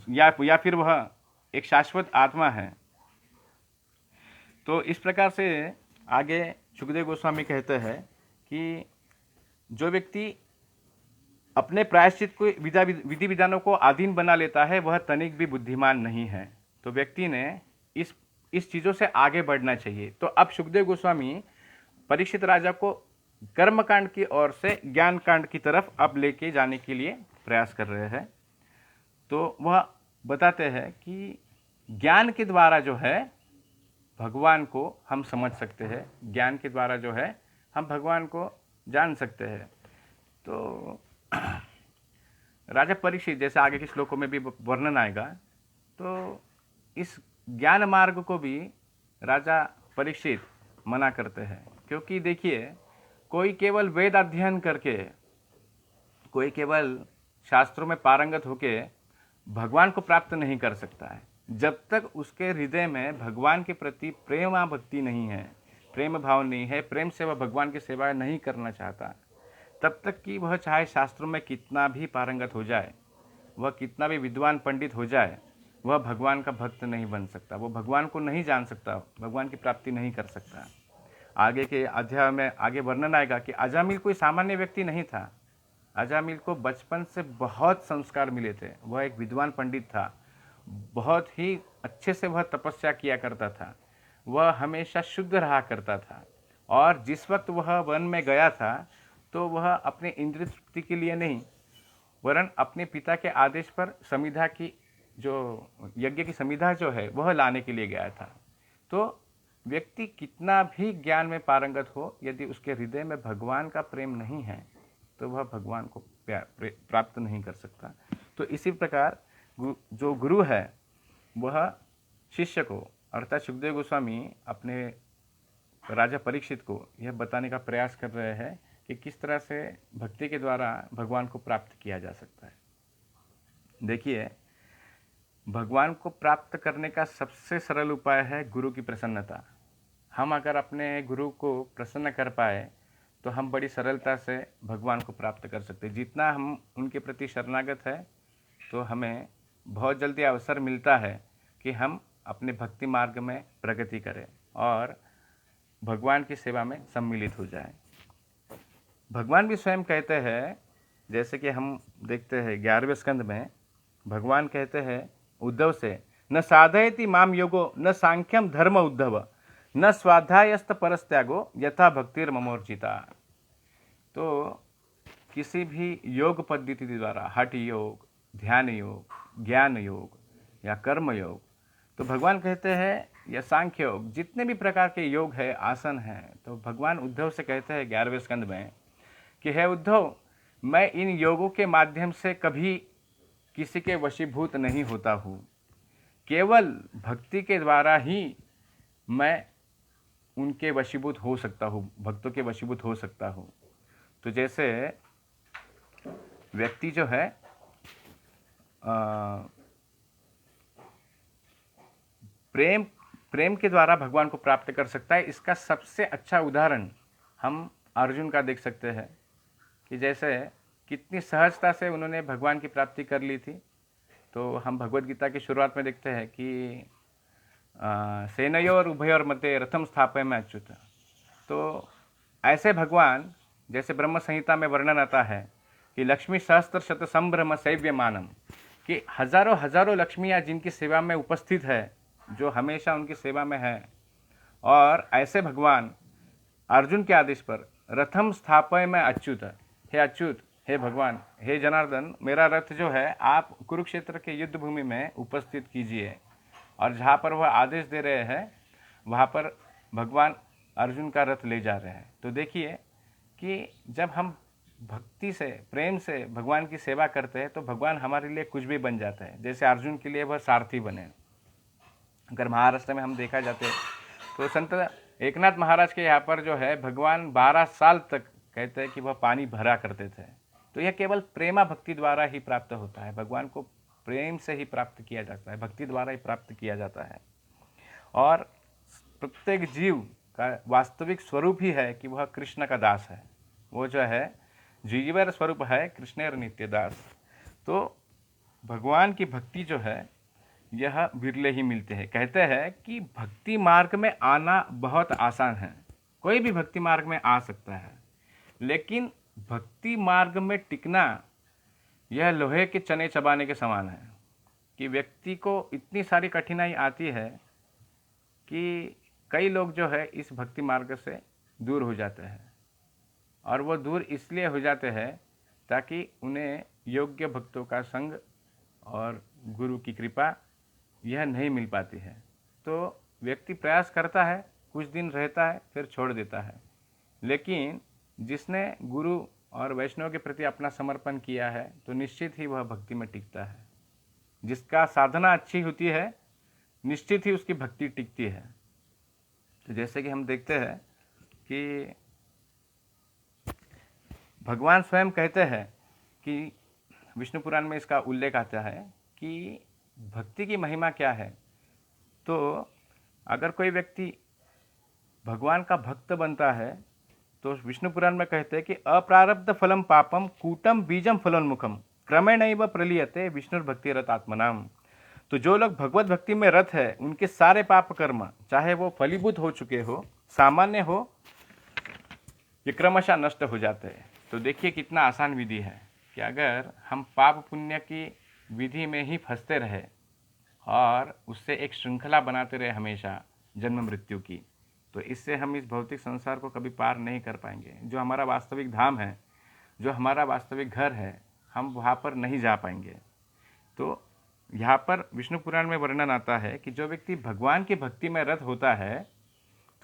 या फिर वह एक शाश्वत आत्मा है। तो इस प्रकार से आगे सुखदेव गोस्वामी कहते हैं कि जो व्यक्ति अपने प्रायश्चित को विधि विधानों को अधीन बना लेता है वह तनिक भी बुद्धिमान नहीं है। तो व्यक्ति ने इस चीज़ों से आगे बढ़ना चाहिए। तो अब सुखदेव गोस्वामी परीक्षित राजा को कर्मकांड की ओर से ज्ञान कांड की तरफ अब लेके जाने के लिए प्रयास कर रहे हैं। तो वह बताते हैं कि ज्ञान के द्वारा जो है भगवान को हम समझ सकते हैं, ज्ञान के द्वारा जो है हम भगवान को जान सकते हैं। तो राजा परीक्षित, जैसे आगे के श्लोकों में भी वर्णन आएगा, तो इस ज्ञान मार्ग को भी राजा परीक्षित मना करते हैं। क्योंकि देखिए, कोई केवल वेद अध्ययन करके, कोई केवल शास्त्रों में पारंगत होके भगवान को प्राप्त नहीं कर सकता है। जब तक उसके हृदय में भगवान के प्रति प्रेम भक्ति नहीं है, प्रेम भाव नहीं है, प्रेम से वह भगवान की सेवा नहीं करना चाहता, तब तक कि वह चाहे शास्त्रों में कितना भी पारंगत हो जाए, वह कितना भी विद्वान पंडित हो जाए, वह भगवान का भक्त नहीं बन सकता, वो भगवान को नहीं जान सकता, भगवान की प्राप्ति नहीं कर सकता। आगे के अध्याय में आगे वर्णन आएगा कि अजामिल कोई सामान्य व्यक्ति नहीं था। अजामिल को बचपन से बहुत संस्कार मिले थे। वह एक विद्वान पंडित था, बहुत ही अच्छे से वह तपस्या किया करता था, वह हमेशा शुद्ध रहा करता था। और जिस वक्त वह वन में गया था तो वह अपने इंद्रिय तृप्ति के लिए नहीं, वरन अपने पिता के आदेश पर समिधा की जो यज्ञ की समिधा जो है वह लाने के लिए गया था। तो व्यक्ति कितना भी ज्ञान में पारंगत हो, यदि उसके हृदय में भगवान का प्रेम नहीं है तो वह भगवान को प्राप्त नहीं कर सकता। तो इसी प्रकार जो गुरु है वह शिष्य को, अर्थात सुखदेव गोस्वामी अपने राजा परीक्षित को यह बताने का प्रयास कर रहे हैं कि किस तरह से भक्ति के द्वारा भगवान को प्राप्त किया जा सकता है। देखिए, भगवान को प्राप्त करने का सबसे सरल उपाय है गुरु की प्रसन्नता। हम अगर अपने गुरु को प्रसन्न कर पाए तो हम बड़ी सरलता से भगवान को प्राप्त कर सकते हैं। जितना हम उनके प्रति शरणागत है तो हमें बहुत जल्दी अवसर मिलता है कि हम अपने भक्ति मार्ग में प्रगति करें और भगवान की सेवा में सम्मिलित हो जाएं। भगवान भी स्वयं कहते हैं, जैसे कि हम देखते हैं 11वें स्कंद में भगवान कहते हैं उद्धव से, न साधयति माम योगो न सांख्यम धर्म उद्धव न स्वाध्यायस्त परस्त्यागो यथा भक्तिर ममोर्जिता। तो किसी भी योग पद्धति द्वारा, हठ योग, ध्यान योग, ज्ञान योग या कर्म योग, तो भगवान कहते हैं या सांख्य योग, जितने भी प्रकार के योग है, आसन है, तो भगवान उद्धव से कहते हैं 11वें स्कंद में कि हे उद्धव, मैं इन योगों के माध्यम से कभी किसी के वशीभूत नहीं होता हूँ, केवल भक्ति के द्वारा ही मैं उनके वशीभूत हो सकता हूँ, भक्तों के वशीभूत हो सकता हूँ। तो जैसे व्यक्ति जो है प्रेम के द्वारा भगवान को प्राप्त कर सकता है। इसका सबसे अच्छा उदाहरण हम अर्जुन का देख सकते हैं कि जैसे कितनी सहजता से उन्होंने भगवान की प्राप्ति कर ली थी। तो हम भगवद गीता की शुरुआत में देखते हैं कि सेनयोर उभयोर मध्य रथम स्थापयामि अच्युत। तो ऐसे भगवान, जैसे ब्रह्म संहिता में वर्णन आता है कि लक्ष्मी सहस्त्र शत संभ्रम सेव्यमानम, कि हजारों हजारों लक्ष्मियाँ जिनकी सेवा में उपस्थित है, जो हमेशा उनकी सेवा में है, और ऐसे भगवान अर्जुन के आदेश पर रथम स्थापयामि अच्युत, हे अच्युत, हे भगवान, हे जनार्दन, मेरा रथ जो है आप कुरुक्षेत्र के युद्ध भूमि में उपस्थित कीजिए। और जहाँ पर वह आदेश दे रहे हैं वहाँ पर भगवान अर्जुन का रथ ले जा रहे हैं। तो देखिए कि जब हम भक्ति से, प्रेम से भगवान की सेवा करते हैं तो भगवान हमारे लिए कुछ भी बन जाता है। जैसे अर्जुन के लिए वह सारथी बने। अगर महाराष्ट्र में हम देखा जाते तो संत एकनाथ महाराज के यहाँ पर जो है भगवान 12 साल तक कहते हैं कि वह पानी भरा करते थे। तो यह केवल प्रेमा भक्ति द्वारा ही प्राप्त होता है, भगवान को प्रेम से ही प्राप्त किया जाता है, भक्ति द्वारा ही प्राप्त किया जाता है। और प्रत्येक जीव का वास्तविक स्वरूप ही है कि वह कृष्ण का दास है, वो जो है जीवर स्वरूप है कृष्णेर नित्य दास। तो भगवान की भक्ति जो है यह विरले ही मिलते हैं। कहते हैं कि भक्ति मार्ग में आना बहुत आसान है, कोई भी भक्ति मार्ग में आ सकता है, लेकिन भक्ति मार्ग में टिकना यह लोहे के चने चबाने के समान है कि व्यक्ति को इतनी सारी कठिनाई आती है कि कई लोग जो है इस भक्ति मार्ग से दूर हो जाते हैं। और वो दूर इसलिए हो जाते हैं ताकि उन्हें योग्य भक्तों का संग और गुरु की कृपा यह नहीं मिल पाती है। तो व्यक्ति प्रयास करता है, कुछ दिन रहता है, फिर छोड़ देता है। लेकिन जिसने गुरु और वैष्णव के प्रति अपना समर्पण किया है तो निश्चित ही वह भक्ति में टिकता है। जिसका साधना अच्छी होती है निश्चित ही उसकी भक्ति टिकती है। तो जैसे कि हम देखते हैं कि भगवान स्वयं कहते हैं कि विष्णु पुराण में इसका उल्लेख आता है कि भक्ति की महिमा क्या है। तो अगर कोई व्यक्ति भगवान का भक्त बनता है तो विष्णु पुराण में कहते हैं कि अप्रारब्ध फलम पापम कूटम बीजम फलोन्मुखम क्रमेणैव प्रलीयते विष्णुर्भक्ति रत आत्मनाम। तो जो लोग भगवत भक्ति में रत है उनके सारे पाप कर्म चाहे वो फलीभूत हो चुके हो, सामान्य हो, ये क्रमशः नष्ट हो जाते हैं। तो देखिए कितना आसान विधि है कि अगर हम पाप पुण्य की विधि में ही फंसते रहे और उससे एक श्रृंखला बनाते रहे हमेशा जन्म मृत्यु की, तो इससे हम इस भौतिक संसार को कभी पार नहीं कर पाएंगे। जो हमारा वास्तविक धाम है, जो हमारा वास्तविक घर है, हम वहाँ पर नहीं जा पाएंगे। तो यहाँ पर विष्णु पुराण में वर्णन आता है कि जो व्यक्ति भगवान की भक्ति में रत होता है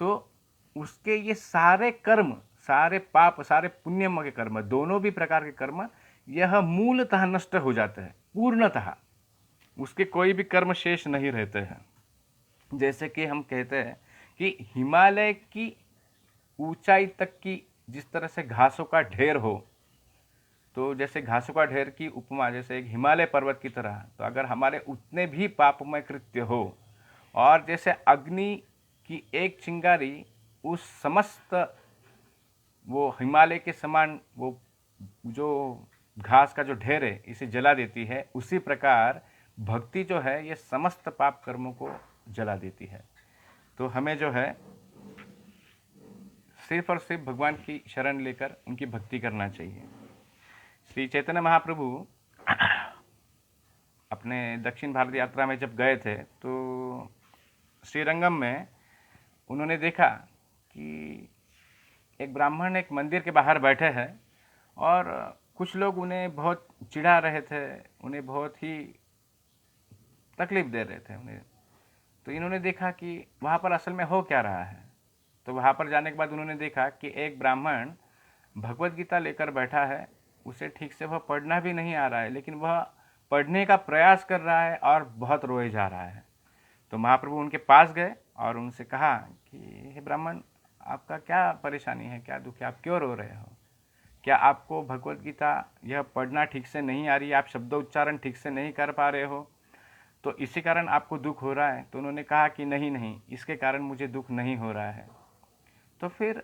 तो उसके ये सारे कर्म, सारे पाप, सारे पुण्यम के कर्म, दोनों भी प्रकार के कर्म यह मूलतः नष्ट हो जाते हैं, पूर्णतः उसके कोई भी कर्म शेष नहीं रहते हैं। जैसे कि हम कहते हैं कि हिमालय की ऊंचाई तक की जिस तरह से घासों का ढेर हो, तो जैसे घासों का ढेर की उपमा जैसे एक हिमालय पर्वत की तरह, तो अगर हमारे उतने भी पापमय कृत्य हो और जैसे अग्नि की एक चिंगारी उस समस्त वो हिमालय के समान वो जो घास का जो ढेर है इसे जला देती है, उसी प्रकार भक्ति जो है ये समस्त पाप कर्मों को जला देती है। तो हमें जो है सिर्फ और सिर्फ भगवान की शरण लेकर उनकी भक्ति करना चाहिए। श्री चैतन्य महाप्रभु अपने दक्षिण भारत यात्रा में जब गए थे तो श्रीरंगम में उन्होंने देखा कि एक ब्राह्मण एक मंदिर के बाहर बैठे हैं और कुछ लोग उन्हें बहुत चिढ़ा रहे थे, उन्हें बहुत ही तकलीफ दे रहे थे उन्हें। तो इन्होंने देखा कि वहाँ पर असल में हो क्या रहा है। तो वहाँ पर जाने के बाद उन्होंने देखा कि एक ब्राह्मण भगवत गीता लेकर बैठा है, उसे ठीक से वह पढ़ना भी नहीं आ रहा है, लेकिन वह पढ़ने का प्रयास कर रहा है और बहुत रोए जा रहा है। तो महाप्रभु उनके पास गए और उनसे कहा कि हे ब्राह्मण, आपका क्या परेशानी है, क्या दुख है, आप क्यों रो रहे हो? क्या आपको भगवत गीता यह पढ़ना ठीक से नहीं आ रही है, आप शब्दोच्चारण ठीक से नहीं कर पा रहे हो, तो इसी कारण आपको दुख हो रहा है? तो उन्होंने कहा कि नहीं नहीं, इसके कारण मुझे दुख नहीं हो रहा है। तो फिर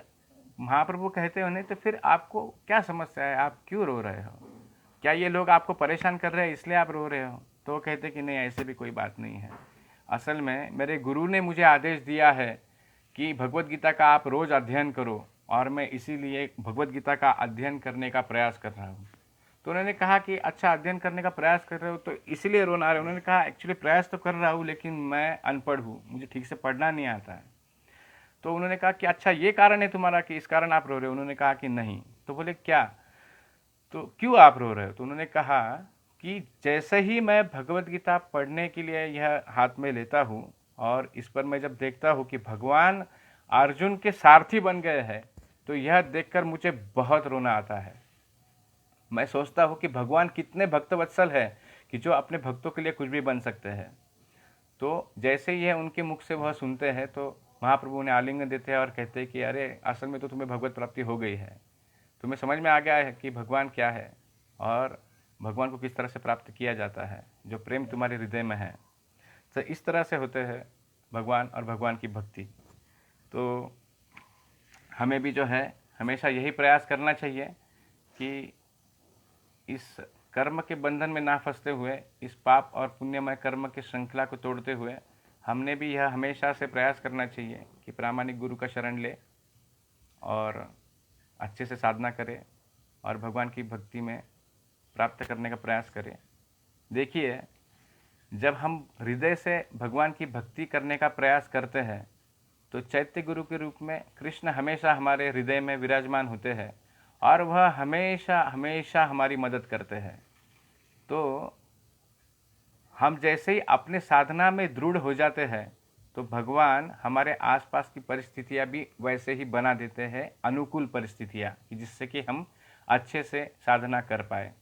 महाप्रभु कहते उन्हें, तो फिर आपको क्या समस्या है, आप क्यों रो रहे हो? क्या ये लोग आपको परेशान कर रहे हैं इसलिए आप रो रहे हो? तो वो कहते कि नहीं, ऐसे भी कोई बात नहीं है। असल में मेरे गुरु ने मुझे आदेश दिया है कि भगवत गीता का आप रोज़ अध्ययन करो और मैं इसीलिए भगवत गीता का अध्ययन करने का प्रयास कर रहा हूँ। तो उन्होंने कहा कि अच्छा, अध्ययन करने का प्रयास कर रहे हो तो इसीलिए रोना आ रहे हो? उन्होंने कहा एक्चुअली प्रयास तो कर रहा हूँ लेकिन मैं अनपढ़ हूँ, मुझे ठीक से पढ़ना नहीं आता है। तो उन्होंने कहा कि अच्छा, ये कारण है तुम्हारा कि इस कारण आप रो रहे हो? उन्होंने कहा कि नहीं। तो बोले क्या, तो क्यों आप रो रहे हो? तो उन्होंने कहा कि जैसे ही मैं भगवत गीता पढ़ने के लिए यह हाथ में लेता हूँ और इस पर मैं जब देखता हूँ कि भगवान अर्जुन के सारथी बन गए हैं, तो यह देखकर मुझे बहुत रोना आता है। मैं सोचता हूँ कि भगवान कितने भक्तवत्सल है कि जो अपने भक्तों के लिए कुछ भी बन सकते हैं। तो जैसे ही उनके मुख से वह सुनते हैं तो महाप्रभु उन्हें आलिंगन देते हैं और कहते हैं कि अरे असल में तो तुम्हें भगवत प्राप्ति हो गई है, तुम्हें समझ में आ गया है कि भगवान क्या है और भगवान को किस तरह से प्राप्त किया जाता है, जो प्रेम तुम्हारे हृदय में है। तो इस तरह से होते हैं भगवान और भगवान की भक्ति। तो हमें भी जो है हमेशा यही प्रयास करना चाहिए कि इस कर्म के बंधन में ना फंसते हुए, इस पाप और पुण्यमय कर्म की श्रृंखला को तोड़ते हुए हमने भी यह हमेशा से प्रयास करना चाहिए कि प्रामाणिक गुरु का शरण ले और अच्छे से साधना करे और भगवान की भक्ति में प्राप्त करने का प्रयास करें। देखिए, जब हम हृदय से भगवान की भक्ति करने का प्रयास करते हैं तो चैत्य गुरु के रूप में कृष्ण हमेशा हमारे हृदय में विराजमान होते हैं और वह हमेशा हमेशा हमारी मदद करते हैं। तो हम जैसे ही अपने साधना में दृढ़ हो जाते हैं तो भगवान हमारे आसपास की परिस्थितियां भी वैसे ही बना देते हैं, अनुकूल परिस्थितियां, जिससे कि हम अच्छे से साधना कर पाए।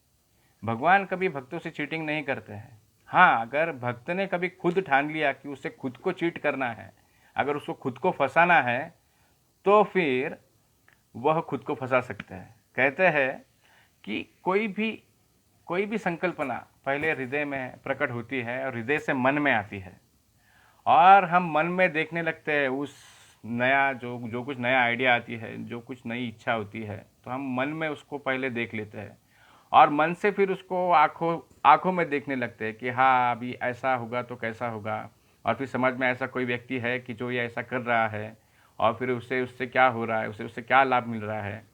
भगवान कभी भक्तों से चीटिंग नहीं करते हैं। हाँ, अगर भक्त ने कभी खुद ठान लिया कि उसे खुद को चीट करना है, अगर उसको खुद को फंसाना है, तो फिर वह खुद को फंसा सकते हैं। कहते हैं कि कोई भी संकल्पना पहले हृदय में प्रकट होती है और हृदय से मन में आती है और हम मन में देखने लगते हैं उस नया जो कुछ नया आइडिया आती है, जो कुछ नई इच्छा होती है, तो हम मन में उसको पहले देख लेते हैं और मन से फिर उसको आँखों में देखने लगते हैं कि हाँ अभी ऐसा होगा तो कैसा होगा, और फिर समझ में ऐसा कोई व्यक्ति है कि जो ये ऐसा कर रहा है और फिर उससे क्या हो रहा है, उससे क्या लाभ मिल रहा है।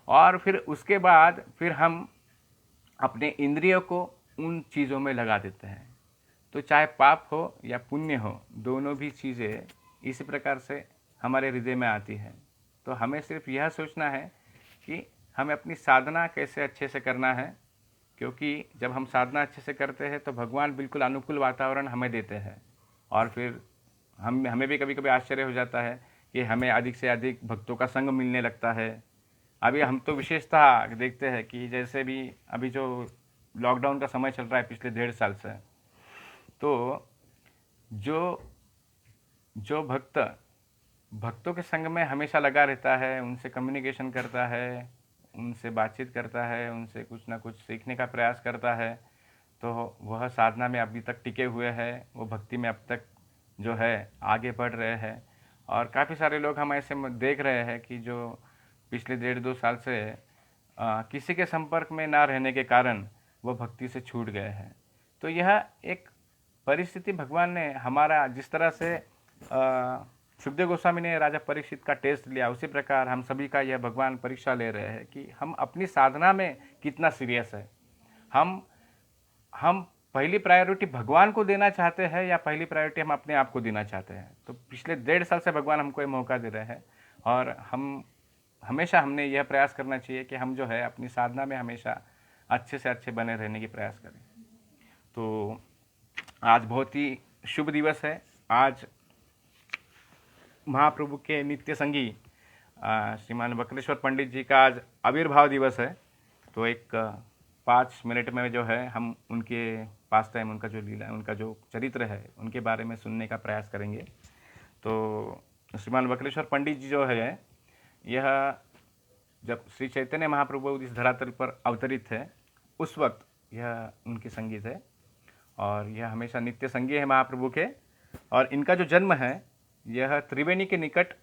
और फिर उसके बाद फिर हम अपने इंद्रियों को उन चीज़ों में लगा देते हैं। तो चाहे पाप हो या पुण्य हो, दोनों भी चीज़ें इसी प्रकार से हमारे हृदय में आती है। तो हमें सिर्फ यह सोचना है कि हमें अपनी साधना कैसे अच्छे से करना है, क्योंकि जब हम साधना अच्छे से करते हैं तो भगवान बिल्कुल अनुकूल वातावरण हमें देते हैं और फिर हमें भी कभी कभी आश्चर्य हो जाता है कि हमें अधिक से अधिक भक्तों का संग मिलने लगता है। अभी हम तो विशेषतः देखते हैं कि जैसे भी अभी जो लॉकडाउन का समय चल रहा है पिछले 1.5 साल से, तो जो भक्तों के संग में हमेशा लगा रहता है, उनसे कम्युनिकेशन करता है, उनसे बातचीत करता है, उनसे कुछ ना कुछ सीखने का प्रयास करता है, तो वह साधना में अभी तक टिके हुए हैं, वो भक्ति में अब तक जो है आगे बढ़ रहे हैं। और काफ़ी सारे लोग हम ऐसे देख रहे हैं कि जो पिछले 1.5-2 साल से किसी के संपर्क में ना रहने के कारण वो भक्ति से छूट गए हैं। तो यह एक परिस्थिति भगवान ने हमारा, जिस तरह से सुखदेव गोस्वामी ने राजा परीक्षित का टेस्ट लिया, उसी प्रकार हम सभी का यह भगवान परीक्षा ले रहे हैं कि हम अपनी साधना में कितना सीरियस है। हम पहली प्रायोरिटी भगवान को देना चाहते हैं या पहली प्रायोरिटी हम अपने आप को देना चाहते हैं। तो पिछले 1.5 साल से भगवान हमको ये मौका दे रहे हैं और हमने यह प्रयास करना चाहिए कि हम जो है अपनी साधना में हमेशा अच्छे से अच्छे बने रहने की प्रयास करें। तो आज बहुत ही शुभ दिवस है। आज महाप्रभु के नित्य संगी श्रीमान वक्रेश्वर पंडित जी का आज आविर्भाव दिवस है। तो एक 5 मिनट में जो है हम उनके पास टाइम, उनका जो लीला, उनका जो चरित्र है, उनके बारे में सुनने का प्रयास करेंगे। तो श्रीमान वक्रेश्वर पंडित जी जो है, यह जब श्री चैतन्य महाप्रभु इस धरातल पर अवतरित थे उस वक्त यह उनके संगी थे और यह हमेशा नित्य संगी है महाप्रभु के। और इनका जो जन्म है यह त्रिवेणी के निकट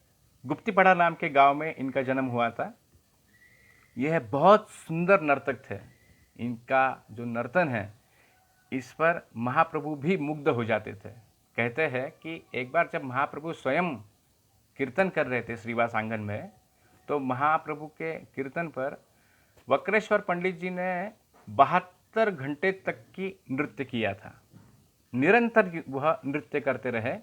गुप्तीपड़ा नाम के गांव में इनका जन्म हुआ था। यह बहुत सुंदर नर्तक थे। इनका जो नर्तन है इस पर महाप्रभु भी मुग्ध हो जाते थे। कहते हैं कि एक बार जब महाप्रभु स्वयं कीर्तन कर रहे थे श्रीवास आंगन में, तो महाप्रभु के कीर्तन पर वक्रेश्वर पंडित जी ने 72 घंटे तक की नृत्य किया था। निरंतर वह नृत्य करते रहे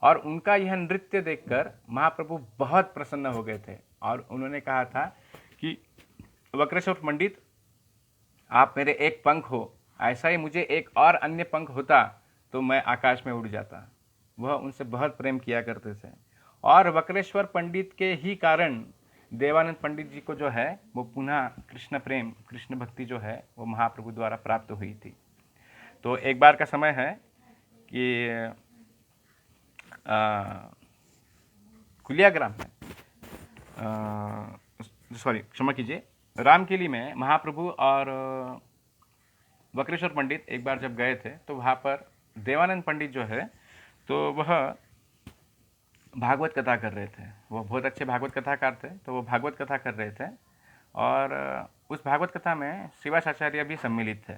और उनका यह नृत्य देखकर महाप्रभु बहुत प्रसन्न हो गए थे और उन्होंने कहा था कि वक्रेश्वर पंडित, आप मेरे एक पंख हो, ऐसा ही मुझे एक और अन्य पंख होता तो मैं आकाश में उड़ जाता। वह उनसे बहुत प्रेम किया करते थे और वक्रेश्वर पंडित के ही कारण देवानंद पंडित जी को जो है वो पुनः कृष्ण प्रेम, कृष्ण भक्ति जो है वो महाप्रभु द्वारा प्राप्त हुई थी। तो एक बार का समय है कि कुलियाग्राम में, सॉरी क्षमा कीजिए, रामकिली में महाप्रभु और वक्रेश्वर पंडित एक बार जब गए थे तो वहाँ पर देवानंद पंडित जो है तो वह भागवत कथा कर रहे थे। वो बहुत अच्छे भागवत कथाकार थे, तो वो भागवत कथा कर रहे थे और उस भागवत कथा में श्रीवासाचार्य भी सम्मिलित थे।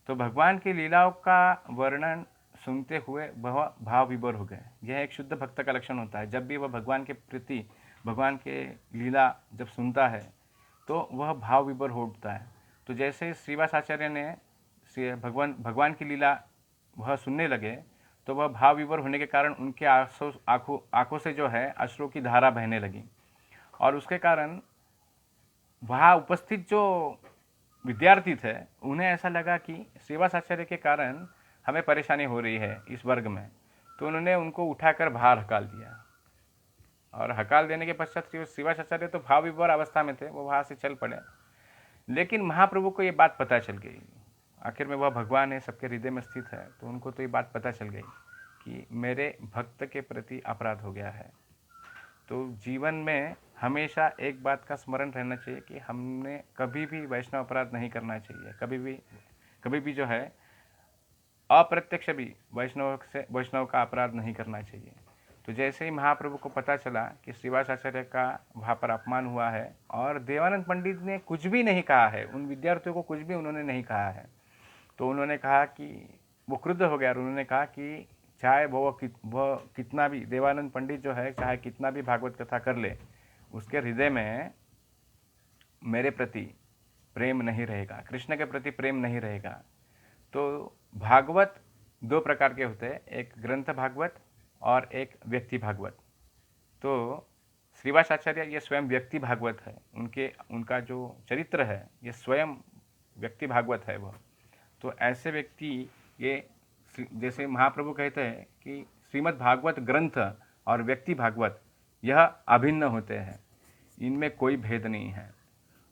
तो भगवान की लीलाओं का वर्णन सुनते हुए वह भाव विभोर हो गए। यह एक शुद्ध भक्त का लक्षण होता है। जब भी वह भगवान के प्रति, भगवान के लीला जब सुनता है तो वह भाव विभोर हो उठता है। तो जैसे श्रीवासाचार्य ने भगवान की लीला वह सुनने लगे तो वह भाव विभोर होने के कारण उनके आंखों से जो है अश्रु की धारा बहने लगी और उसके कारण वहाँ उपस्थित जो विद्यार्थी थे उन्हें ऐसा लगा कि श्रीवासाचार्य के कारण हमें परेशानी हो रही है इस वर्ग में। तो उन्होंने उनको उठाकर बाहर हकाल दिया और हकाल देने के पश्चात श्रीवासाचार्य तो भाव विभोर अवस्था में थे, वो वहाँ से चल पड़े। लेकिन महाप्रभु को ये बात पता चल गई, आखिर में वह भगवान है, सबके हृदय में स्थित है, तो उनको तो ये बात पता चल गई कि मेरे भक्त के प्रति अपराध हो गया है। तो जीवन में हमेशा एक बात का स्मरण रहना चाहिए कि हमने कभी भी वैष्णव अपराध नहीं करना चाहिए। कभी भी जो है अप्रत्यक्ष भी वैष्णव का अपराध नहीं करना चाहिए। तो जैसे ही महाप्रभु को पता चला कि श्रीवासाचार्य का वहाँ पर अपमान हुआ है और देवानंद पंडित ने कुछ भी नहीं कहा है, उन विद्यार्थियों को कुछ भी उन्होंने नहीं कहा है, तो उन्होंने कहा कि वो क्रुद्ध हो गया और उन्होंने कहा कि चाहे वह कितना भी, देवानंद पंडित जो है चाहे कितना भी भागवत कथा कर ले, उसके हृदय में मेरे प्रति प्रेम नहीं रहेगा, कृष्ण के प्रति प्रेम नहीं रहेगा। तो भागवत दो प्रकार के होते हैं, एक ग्रंथ भागवत और एक व्यक्ति भागवत। तो श्रीवासाचार्य ये स्वयं व्यक्ति भागवत है, उनका जो चरित्र है ये स्वयं व्यक्ति भागवत है वह। तो ऐसे व्यक्ति ये, जैसे महाप्रभु कहते हैं कि श्रीमद् भागवत ग्रंथ और व्यक्ति भागवत यह अभिन्न होते हैं, इनमें कोई भेद नहीं है।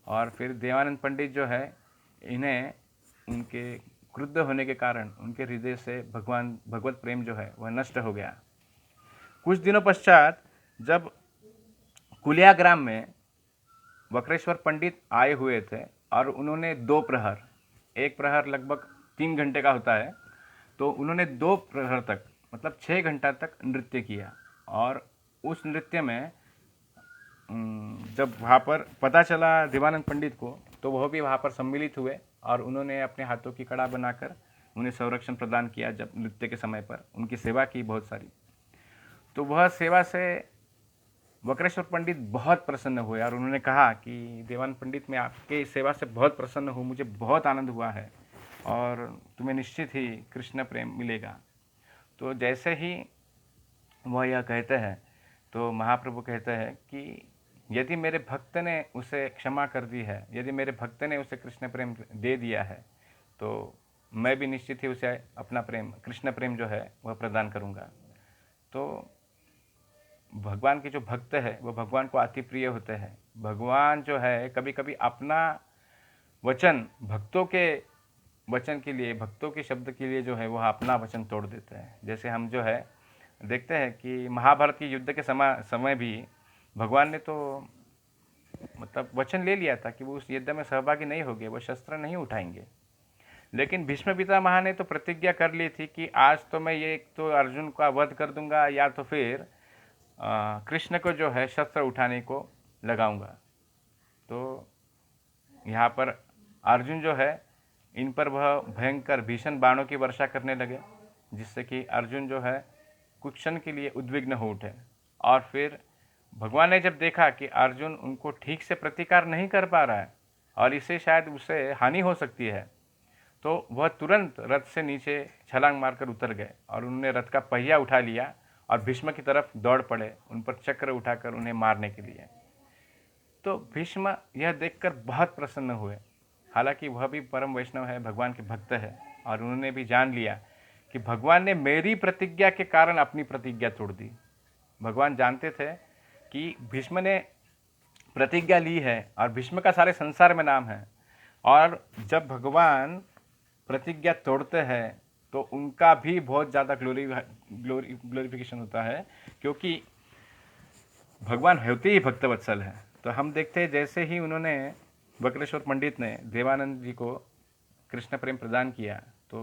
और फिर देवानंद पंडित जो है, इन्हें उनके क्रुद्ध होने के कारण उनके हृदय से भगवत प्रेम जो है वह नष्ट हो गया। कुछ दिनों पश्चात जब कुलियाग्राम में वक्रेश्वर पंडित आए हुए थे और उन्होंने 2 प्रहर, एक प्रहर लगभग 3 घंटे का होता है, तो उन्होंने 2 प्रहर तक मतलब 6 घंटा तक नृत्य किया। और उस नृत्य में जब वहाँ पर पता चला देवानंद पंडित को, तो वह भी वहाँ पर सम्मिलित हुए और उन्होंने अपने हाथों की कड़ा बनाकर उन्हें संरक्षण प्रदान किया। जब नृत्य के समय पर उनकी सेवा की बहुत सारी, तो वह सेवा से वक्रेश्वर पंडित बहुत प्रसन्न हुए और उन्होंने कहा कि देवानंद पंडित, मैं आपके सेवा से बहुत प्रसन्न हूँ, मुझे बहुत आनंद हुआ है और तुम्हें निश्चित ही कृष्ण प्रेम मिलेगा। तो जैसे ही वह यह कहते हैं तो महाप्रभु कहते हैं कि यदि मेरे भक्त ने उसे क्षमा कर दी है, यदि मेरे भक्त ने उसे कृष्ण प्रेम दे दिया है, तो मैं भी निश्चित ही उसे अपना प्रेम, कृष्ण प्रेम जो है वह प्रदान करूँगा। तो भगवान के जो भक्त है वो भगवान को अति प्रिय होते हैं। भगवान जो है कभी कभी अपना वचन भक्तों के वचन के लिए, भक्तों के शब्द के लिए जो है वह अपना वचन तोड़ देते हैं। जैसे हम जो है देखते हैं कि महाभारत के युद्ध के समय भी भगवान ने तो मतलब वचन ले लिया था कि वो उस युद्ध में सहभागी नहीं होंगे, वो शस्त्र नहीं उठाएंगे। लेकिन भीष्म पितामह ने तो प्रतिज्ञा कर ली थी कि आज तो मैं ये तो अर्जुन का वध कर दूंगा या तो फिर कृष्ण को जो है शस्त्र उठाने को लगाऊंगा। तो यहाँ पर अर्जुन जो है, इन पर वह भयंकर भीषण बाणों की वर्षा करने लगे, जिससे कि अर्जुन जो है कुछ क्षण के लिए उद्विग्न हो उठे। और फिर भगवान ने जब देखा कि अर्जुन उनको ठीक से प्रतिकार नहीं कर पा रहा है और इससे शायद उसे हानि हो सकती है, तो वह तुरंत रथ से नीचे छलांग मारकर उतर गए और उन्होंने रथ का पहिया उठा लिया और भीष्म की तरफ दौड़ पड़े, उन पर चक्र उठाकर उन्हें मारने के लिए। तो भीष्म यह देखकर बहुत प्रसन्न हुए। हालांकि वह भी परम वैष्णव है, भगवान के भक्त है, और उन्होंने भी जान लिया कि भगवान ने मेरी प्रतिज्ञा के कारण अपनी प्रतिज्ञा तोड़ दी। भगवान जानते थे कि भीष्म ने प्रतिज्ञा ली है और भीष्म का सारे संसार में नाम है, और जब भगवान प्रतिज्ञा तोड़ते हैं तो उनका भी बहुत ज़्यादा ग्लोरिफिकेशन होता है, क्योंकि भगवान होते ही भक्तवत्सल है। तो हम देखते हैं जैसे ही उन्होंने वक्रेश्वर पंडित ने देवानंद जी को कृष्ण प्रेम प्रदान किया तो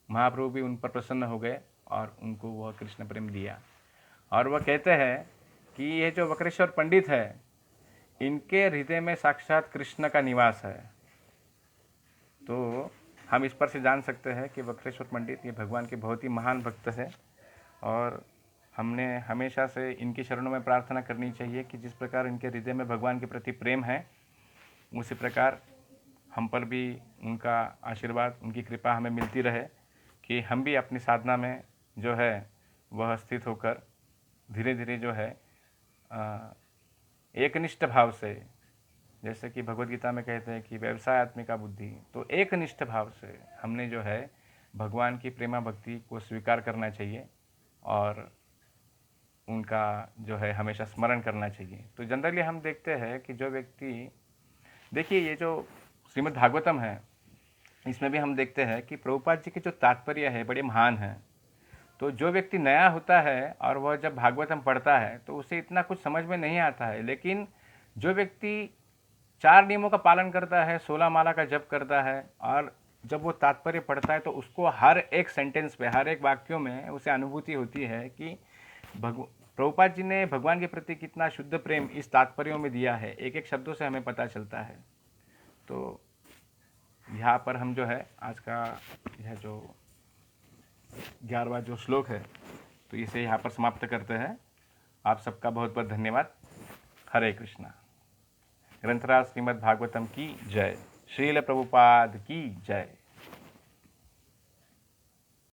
महाप्रभु भी उन पर प्रसन्न हो गए और उनको वह कृष्ण प्रेम दिया। और वह कहते हैं कि ये जो वक्रेश्वर पंडित है इनके हृदय में साक्षात कृष्ण का निवास है। तो हम इस पर से जान सकते हैं कि वक्रेश्वर पंडित ये भगवान के बहुत ही महान भक्त है और हमने हमेशा से इनके शरणों में प्रार्थना करनी चाहिए कि जिस प्रकार इनके हृदय में भगवान के प्रति प्रेम है उसी प्रकार हम पर भी उनका आशीर्वाद, उनकी कृपा हमें मिलती रहे कि हम भी अपनी साधना में जो है वह स्थित होकर धीरे धीरे जो है एकनिष्ठ भाव से, जैसे कि भगवद गीता में कहते हैं कि व्यवसाय आत्मिका बुद्धि, तो एकनिष्ठ भाव से हमने जो है भगवान की प्रेमा भक्ति को स्वीकार करना चाहिए और उनका जो है हमेशा स्मरण करना चाहिए। तो जनरली हम देखते हैं कि जो व्यक्ति, देखिए ये जो श्रीमद् भागवतम है इसमें भी हम देखते हैं कि प्रभुपाद जी के जो तात्पर्य है बड़े महान हैं। तो जो व्यक्ति नया होता है और वह जब भागवतम पढ़ता है तो उसे इतना कुछ समझ में नहीं आता है, लेकिन जो व्यक्ति 4 नियमों का पालन करता है, 16 माला का जप करता है और जब वो तात्पर्य पढ़ता है तो उसको हर एक सेंटेंस पे, हर एक वाक्यों में उसे अनुभूति होती है कि प्रभुपाद जी ने भगवान के प्रति कितना शुद्ध प्रेम इस तात्पर्यों में दिया है, एक एक शब्दों से हमें पता चलता है। तो यहाँ पर हम जो है आज का यह जो 11वां जो श्लोक है तो इसे यहाँ पर समाप्त करते हैं। आप सबका बहुत बहुत धन्यवाद। हरे कृष्णा। ग्रंथराज श्रीमद् भागवतम की जय। श्रील प्रभुपाद की जय।